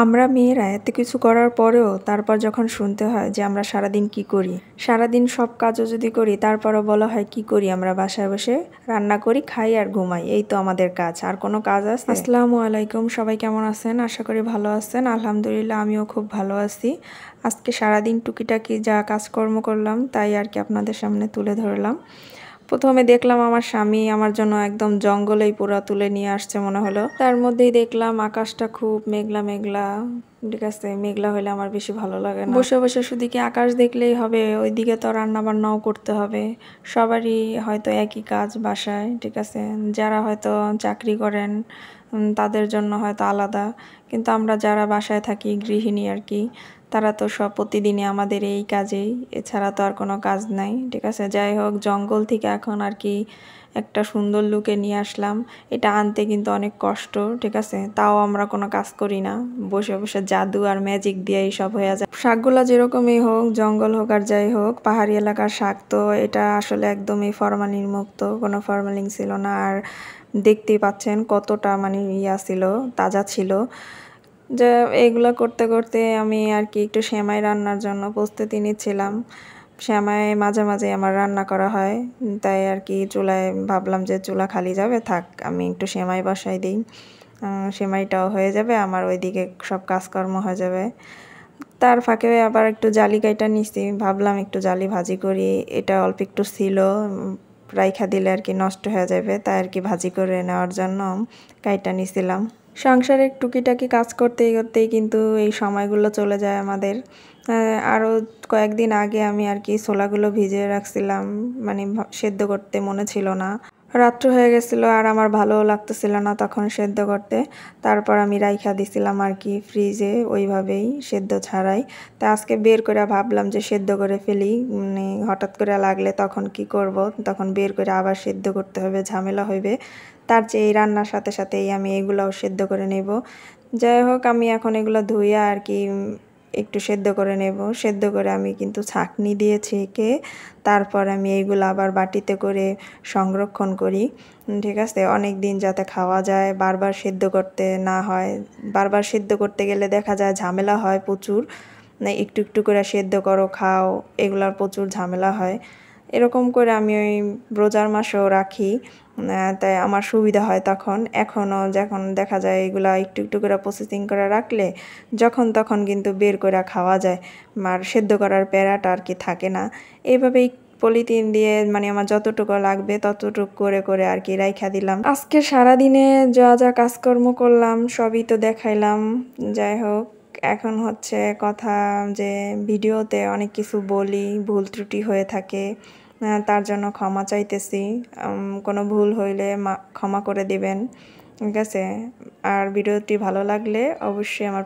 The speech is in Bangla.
আমরা মেয়েরা এত কিছু করার পরেও তারপর যখন শুনতে হয় যে আমরা সারাদিন কি করি, সারাদিন সব কাজও যদি করি তারপরও বলা হয় কি করি, আমরা বাসায় বসে রান্না করি, খাই আর ঘুমাই, এই তো আমাদের কাজ, আর কোনো কাজ আছে? আসসালামু আলাইকুম, সবাই কেমন আছেন? আশা করি ভালো আছেন। আলহামদুলিল্লাহ, আমিও খুব ভালো আছি। আজকে সারাদিন টুকিটাকি যা কাজকর্ম করলাম তাই আর কি আপনাদের সামনে তুলে ধরলাম। প্রথমে দেখলাম আমার স্বামী আমার জন্য একদম জঙ্গলেই পুরো তুলে নিয়ে আসছে মনে হলো। তার মধ্যেই দেখলাম আকাশটা খুব মেঘলা মেঘলা। ঠিক আছে, মেঘলা হলে আমার বেশি ভালো লাগে না। বসে বসে শুধু কি আকাশ দেখলেই হবে? ওইদিকে তো রান্না বান্নাও করতে হবে। সবারই হয়তো একই কাজ বাসায়, ঠিক আছে। যারা হয়তো চাকরি করেন তাদের জন্য হয়তো আলাদা, কিন্তু আমরা যারা বাসায় থাকি, গৃহিণী আর কি, তারা তো সব প্রতিদিনই আমাদের এই কাজেই, এছাড়া তো আর কোনো কাজ নাই। ঠিক আছে, যাই হোক, জঙ্গল থেকে এখন আর কি একটা সুন্দর লুকে নিয়ে আসলাম। এটা আনতে কিন্তু অনেক কষ্ট, ঠিক আছে। তাও আমরা কোনো কাজ করি না, বসে বসে জাদু আর ম্যাজিক দিয়ে এইসব হয়ে যায়। শাকগুলো যেরকমই হোক, জঙ্গল হোক আর যাই হোক, পাহাড়ি এলাকার শাক তো এটা আসলে একদমই ফরমালিন মুক্ত, কোনো ফরমালিন ছিল না। আর দেখতেই পাচ্ছেন কতটা মানে ছিল, তাজা ছিল। যে এগুলো করতে করতে আমি আর কি একটু সেমাই রান্নার জন্য প্রস্তুতি নিচ্ছিলাম। সেমাই মাঝে মাঝে আমার রান্না করা হয়, তাই আর কি চুলায় ভাবলাম যে চুলা খালি যাবে, থাক আমি একটু সেমাই বসাই দিই। সেমাইটাও হয়ে যাবে, আমার ওইদিকে সব কাজকর্ম হয়ে যাবে। তার ফাঁকে আবার একটু জালি কাইটা নিছি, ভাবলাম একটু জালি ভাজি করি। এটা অল্প একটু ছিল, রাইখা দিলে আর কি নষ্ট হয়ে যাবে, তাই আর কি ভাজি করে নেওয়ার জন্য কাইটা নিছিলাম। সংসারের টুকিটাকি কাজ করতেই করতেই কিন্তু এই সময়গুলো চলে যায় আমাদের। আরও কয়েকদিন আগে আমি আর কি ছোলাগুলো ভিজিয়ে রাখছিলাম, মানে সেদ্ধ করতে মনে ছিল না, রাত্র হয়ে গেছিলো আর আমার ভালোও লাগতেছিল না তখন সেদ্ধ করতে। তারপর আমি রাইখা দিছিলাম আর কি ফ্রিজে, ওইভাবেই সেদ্ধ ছাড়াই। তা আজকে বের করে ভাবলাম যে সেদ্ধ করে ফেলি, মানে হঠাৎ করে লাগলে তখন কি করব, তখন বের করে আবার সেদ্ধ করতে হবে, ঝামেলা হইবে। তার চেয়ে এই রান্নার সাথে সাথেই আমি এগুলাও সেদ্ধ করে নেব। যাই হোক, আমি এখন এগুলো ধুইয়া আর কি একটু সেদ্ধ করে নেব। সেদ্ধ করে আমি কিন্তু ছাঁকনি দিয়ে ছেঁকে তারপর আমি এইগুলো আবার বাটিতে করে সংরক্ষণ করি, ঠিক আছে। অনেক দিন যাতে খাওয়া যায়, বারবার সেদ্ধ করতে না হয়। বারবার সেদ্ধ করতে গেলে দেখা যায় ঝামেলা হয় প্রচুর, না একটু একটু করে সেদ্ধ করো খাও, এগুলার প্রচুর ঝামেলা হয়। এরকম করে আমি ওই রোজার মাসেও রাখি, তাই আমার সুবিধা হয় তখন। এখনও যখন দেখা যায় এগুলা একটু একটু করে প্রসেসিং করে রাখলে যখন তখন কিন্তু বের করে খাওয়া যায়, আর সেদ্ধ করার প্যারাটা আর কি থাকে না। এইভাবেই পলিথিন দিয়ে মানে আমার যতটুকু লাগবে ততটুকু করে করে আর কি রাইখা দিলাম। আজকে সারাদিনে যা যা কাজকর্ম করলাম সবই তো দেখাইলাম। যাই হোক, এখন হচ্ছে কথা যে ভিডিওতে অনেক কিছু বলি, ভুল ত্রুটি হয়ে থাকে, তার জন্য ক্ষমা চাইতেছি। কোনো ভুল হইলে ক্ষমা করে দিবেন, ঠিক আছে। আর ভিডিওটি ভালো লাগলে অবশ্যই আমার